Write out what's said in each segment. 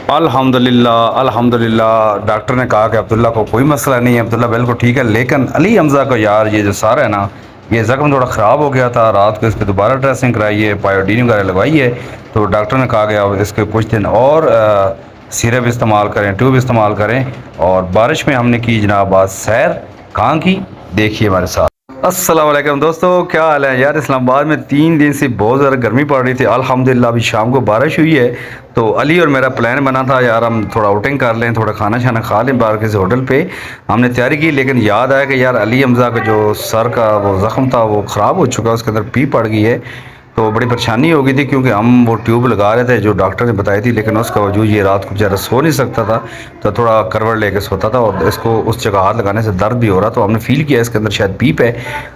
अल्हम्दुलिल्लाह अल्हम्दुलिल्लाह। डॉक्टर ने कहा कि अब्दुल्ला को कोई मसला नहीं है, अब्दुल्ला बिल्कुल ठीक है। लेकिन अली हमज़ा को यार ये जो सर है ना, ये ज़ख्म थोड़ा ख़राब हो गया था। रात को इस पर दोबारा ड्रेसिंग कराई है, पायोडीन वगैरह लगवाई है। तो डॉक्टर ने कहा कि अब इसके कुछ दिन और सिरप इस्तेमाल करें, ट्यूब इस्तेमाल करें। और बारिश में हमने की जनाब आज सैर। कहाँ की, देखिए हमारे साथ। अस्सलाम वालेकुम दोस्तों, क्या हाल है यार। इस्लामाबाद में 3 दिन से बहुत ज़्यादा गर्मी पड़ रही थी। अल्हम्दुलिल्लाह अभी शाम को बारिश हुई है। तो अली और मेरा प्लान बना था यार हम थोड़ा आउटिंग कर लें, थोड़ा खाना शाना खा लें बाहर किसी होटल पे। हमने तैयारी की, लेकिन याद आया कि यार अली हमज़ा का जो सर का वो ज़ख्म था वो ख़राब हो चुका है, उसके अंदर पी पड़ गई है। तो बड़ी परेशानी हो गई थी क्योंकि हम वो ट्यूब लगा रहे थे जो डॉक्टर ने बताई थी, लेकिन उसका वजूद ये रात को बेचारा सो नहीं सकता था। तो थोड़ा करवट लेके सोता था और इसको उस जगह हाथ लगाने से दर्द भी हो रहा। तो हमने फील किया इसके अंदर शायद पीप है।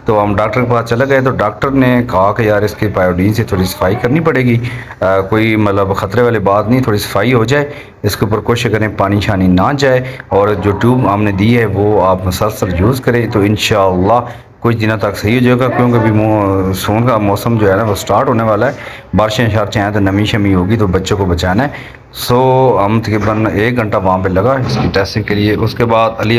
तो हम डॉक्टर के पास चले गए, तो डॉक्टर ने कहा कि यार इसकी पायोडीन से थोड़ी सफाई करनी पड़ेगी। कोई मतलब ख़तरे वाली बात नहीं, थोड़ी सफाई हो जाए। इसके ऊपर कोशिश करें पानी शानी ना जाए, और जो ट्यूब हमने दी है वो आप मुसलसल यूज़ करें, तो इंशाअल्लाह कुछ दिनों तक सही हो जाएगा। क्योंकि अभी सून का मौसम जो है ना वो स्टार्ट होने वाला है। बारिशें शारशें हैं तो नमी शमी होगी, तो बच्चों को बचाना है। सो हम तकरीबन 1 घंटा वहाँ पे लगा इसकी टेस्टिंग के लिए। उसके बाद अली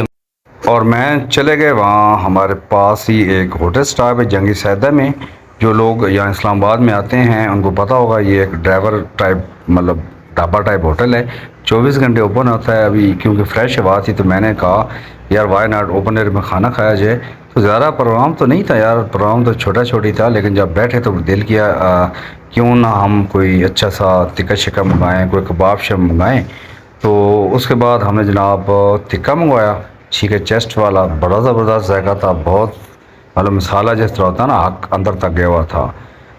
और मैं चले गए वहाँ। हमारे पास ही एक होटल स्टाफ है जंगी सैदा में। जो लोग यहाँ इस्लामाबाद में आते हैं उनको पता होगा, ये एक ड्राइवर टाइप मतलब ढाबा टाइप होटल है। 24 घंटे ओपन होता है। अभी क्योंकि फ्रेश हवा थी तो मैंने कहा यार वाई नॉट ओपन एयर में खाना खाया जाए। तो ज़्यादा प्रोग्राम तो नहीं था यार, प्रोग्राम तो छोटा छोटी था, लेकिन जब बैठे तो दिल किया क्यों ना हम कोई अच्छा सा तिक्का शिक्का मंगाएँ, कोई कबाब शब मंगाएँ। तो उसके बाद हमने जनाब तिक्का मंगवाया। ठीक है, चेस्ट वाला बड़ा ज़बरदस्त जायका था, बहुत मतलब मसाला जिस तरह होता है ना हक अंदर तक गया हुआ था।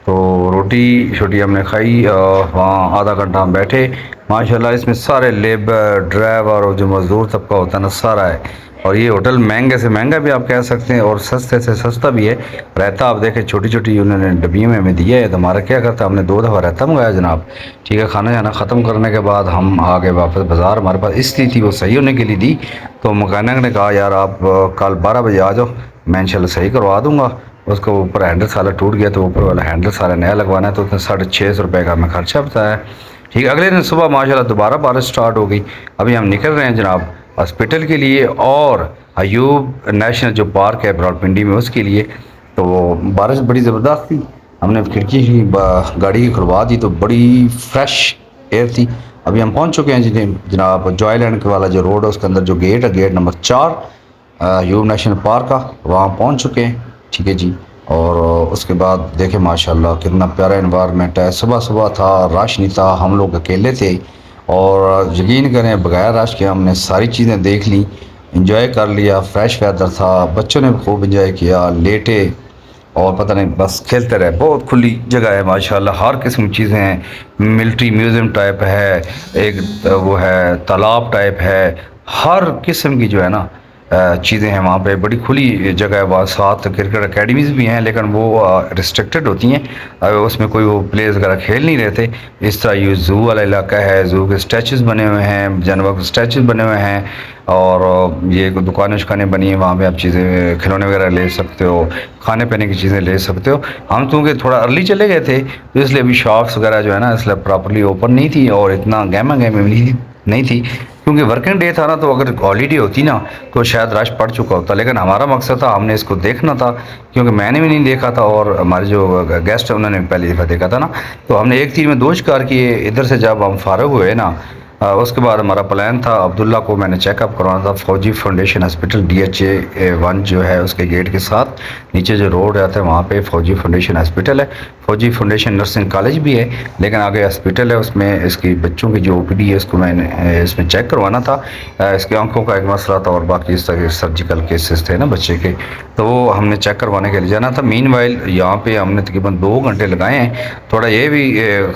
तो रोटी छोटी हमने खाई। वहाँ आधा घंटा हम बैठे। माशाल्लाह इसमें सारे लेबर ड्राइवर और जो मज़दूर तबका होता है ना सारा है। और ये होटल महंगे से महंगा भी आप कह सकते हैं और सस्ते से सस्ता भी है। रायता आप देखें छोटी छोटी उन्होंने डब्बियों में हमें दिया है। तो हमारा क्या करता, हमने 2 दफ़ा रायता मंगाया जनाब। ठीक है, खाना जाना ख़त्म करने के बाद हम आ गए वापस बाज़ार। हमारे पास इसलिए थी वो सही होने के लिए दी। तो मकानिक ने कहा यार आप कल 12 बजे आ जाओ, मैं इंशाल्लाह सही करवा दूँगा। उसको ऊपर हैंडल सारा टूट गया, तो ऊपर वाला हैंडल सारा नया लगवाना है। तो उसने 650 रुपये का हमें खर्चा बताया। ठीक है, अगले दिन सुबह माशाल्लाह दोबारा बारिश स्टार्ट हो गई। अभी हम निकल रहे हैं जनाब हॉस्पिटल के लिए और अयूब नेशनल जो पार्क है रावलपिंडी में उसके लिए। तो बारिश बड़ी ज़बरदस्त थी। हमने खिड़की ही गाड़ी की खुलवा दी तो बड़ी फ्रेश एयर थी। अभी हम पहुंच चुके हैं जनाब जॉयलैंड वाला जो रोड है उसके अंदर जो गेट है, गेट नंबर 4 यूब नेशनल पार्क का, वहाँ पहुँच चुके हैं। ठीक है जी। और उसके बाद देखें माशाल्लाह कितना प्यारा इन्वायरमेंट है। सुबह सुबह था, रश नहीं था, हम लोग अकेले थे। और यकीन करें बगैर रश के हमने सारी चीज़ें देख ली, इंजॉय कर लिया। फ्रेश वेदर था, बच्चों ने खूब इंजॉय किया, लेटे और पता नहीं बस खेलते रहे। बहुत खुली जगह है माशाल्लाह, हर किस्म की चीज़ें हैं। मिलिट्री म्यूज़ियम टाइप है, एक वो है तालाब टाइप है। हर किस्म की जो है ना चीज़ें हैं वहाँ पे। बड़ी खुली जगह है वहाँ। साथ क्रिकेट एकेडमीज़ भी हैं, लेकिन वो रिस्ट्रिक्टेड होती हैं। उसमें कोई वो प्लेयर्स वगैरह खेल नहीं रहे थे। इस तरह ये ज़ू वाला इलाका है, ज़ू के स्टैचूज़ बने हुए हैं, जानवर के स्टैचूज़ बने हुए हैं। और ये दुकानें शुकानें बनी हैं वहाँ पे, आप चीज़ें खिलौने वगैरह ले सकते हो, खाने पीने की चीज़ें ले सकते हो। हम चूँकि थोड़ा अर्ली चले गए थे तो इसलिए अभी शॉप्स वगैरह जो है ना इसलिए प्रॉपर्ली ओपन नहीं थी और इतना गहमा गहमी नहीं थी। क्योंकि वर्किंग डे था ना, तो अगर हॉलीडे होती ना तो शायद रश पड़ चुका होता। लेकिन हमारा मकसद था, हमने इसको देखना था क्योंकि मैंने भी नहीं देखा था और हमारे जो गेस्ट हैं उन्होंने पहली दफ़ा देखा था ना। तो हमने एक तीर में 2 शिकार किए। इधर से जब हम फारग हुए ना उसके बाद हमारा प्लान था अब्दुल्ला को मैंने चेकअप करवाना था फौजी फाउंडेशन हॉस्पिटल DHA 1 जो है उसके गेट के साथ नीचे जो रोड आता है वहाँ पे फौजी फाउंडेशन हॉस्पिटल है। फौजी फाउंडेशन नर्सिंग कॉलेज भी है, लेकिन आगे हॉस्पिटल है। उसमें इसकी बच्चों की जो OPD है उसको मैंने इसमें चेक करवाना था। इसके आंखों का एक मसला था और बाकी इस तरह के सर्जिकल केसेस थे ना बच्चे के, तो वो हमने चेक करवाने के लिए जाना था। मीनवाइल यहाँ पे हमने तकरीबन 2 घंटे लगाए हैं। थोड़ा ये भी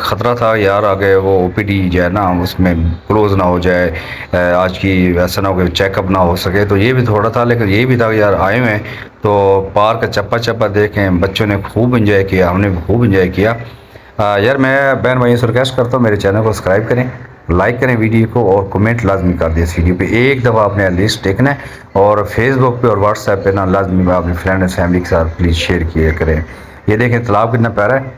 ख़तरा था यार आगे वो OPD जो है ना उसमें क्लोज ना हो जाए, आज की ऐसा ना हो कि चेकअप ना हो सके, तो ये भी थोड़ा था। लेकिन ये भी था कि यार आए हुए हैं तो पार्क चप्पा चप्पा देखें। बच्चों ने खूब इंजॉय किया, हमने भी खूब इंजॉय किया। यार मैं बहन भाइयों से रिक्वेस्ट करता हूँ मेरे चैनल को सब्सक्राइब करें, लाइक करें वीडियो को और कमेंट लाजमी कर दें इस वीडियो पे। एक दफ़ा आपने लिस्ट देखना है और फेसबुक पे और व्हाट्सएप पे ना लाजमी अपने फ्रेंड और फैमिली के साथ प्लीज़ शेयर किया करें। ये देखें तालाब कितना प्यारा है।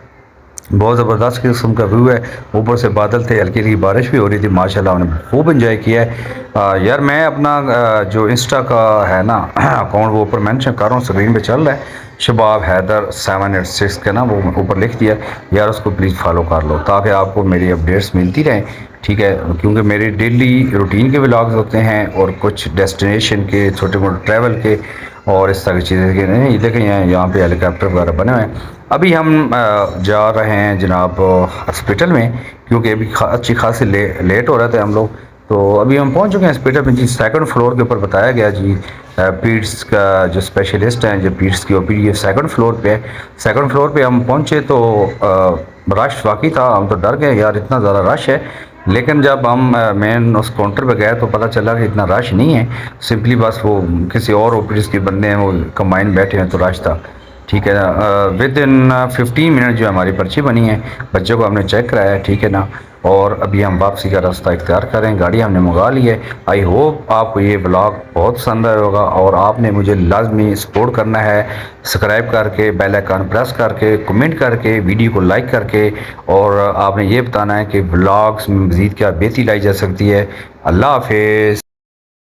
बहुत ज़बरदस्त किस्म का व्यू है। ऊपर से बादल थे, हल्की हल्की बारिश भी हो रही थी, माशाल्लाह हमने खूब इंजॉय किया है। यार मैं अपना जो इंस्टा का है ना अकाउंट वो ऊपर मेंशन कर रहा हूँ, स्क्रीन पे चल रहा है, शबाब हैदर 786 का ना, वो ऊपर लिख दिया यार, उसको प्लीज़ फॉलो कर लो ताकि आपको मेरी अपडेट्स मिलती रहें। ठीक है, क्योंकि मेरे डेली रूटीन के व्लॉग्स होते हैं और कुछ डेस्टिनेशन के, छोटे मोटे ट्रैवल के और इस तरह की चीज़ें के नहीं। ये देखें यहाँ पे हेलीकॉप्टर वगैरह बने हुए हैं। अभी हम जा रहे हैं जनाब हॉस्पिटल में, क्योंकि अभी अच्छी खासी लेट हो रहे थे हम लोग। तो अभी हम पहुंच चुके हैं हॉस्पिटल में जी। सेकंड फ्लोर के ऊपर बताया गया जी, पीड्स का जो स्पेशलिस्ट हैं, जो पीड्स की ओपीडी है सेकंड फ्लोर पे है। सेकंड फ्लोर पे हम पहुंचे तो रश वाकई था, हम तो डर गए यार, इतना ज़्यादा रश है। लेकिन जब हम मेन उस काउंटर पे गए तो पता चला कि इतना रश नहीं है, सिंपली बस वो किसी और ओपीडीज के बंदे हैं, वो कंबाइन बैठे हैं तो रश था। ठीक है ना, विद इन 15 मिनट जो हमारी पर्ची बनी है, बच्चों को हमने चेक कराया है, ठीक है ना। और अभी हम वापसी का रास्ता इख्तियार करें, गाड़ी हमने मंगा ली है। आई होप आपको ये ब्लॉग बहुत पसंद आया होगा और आपने मुझे लाजमी सपोर्ट करना है, सब्सक्राइब करके, बेल आइकन प्रेस करके, कमेंट करके, वीडियो को लाइक करके। और आपने ये बताना है कि ब्लॉग्स में मज़ीद क्या बेहतरी लाई जा सकती है। अल्लाह हाफिज़।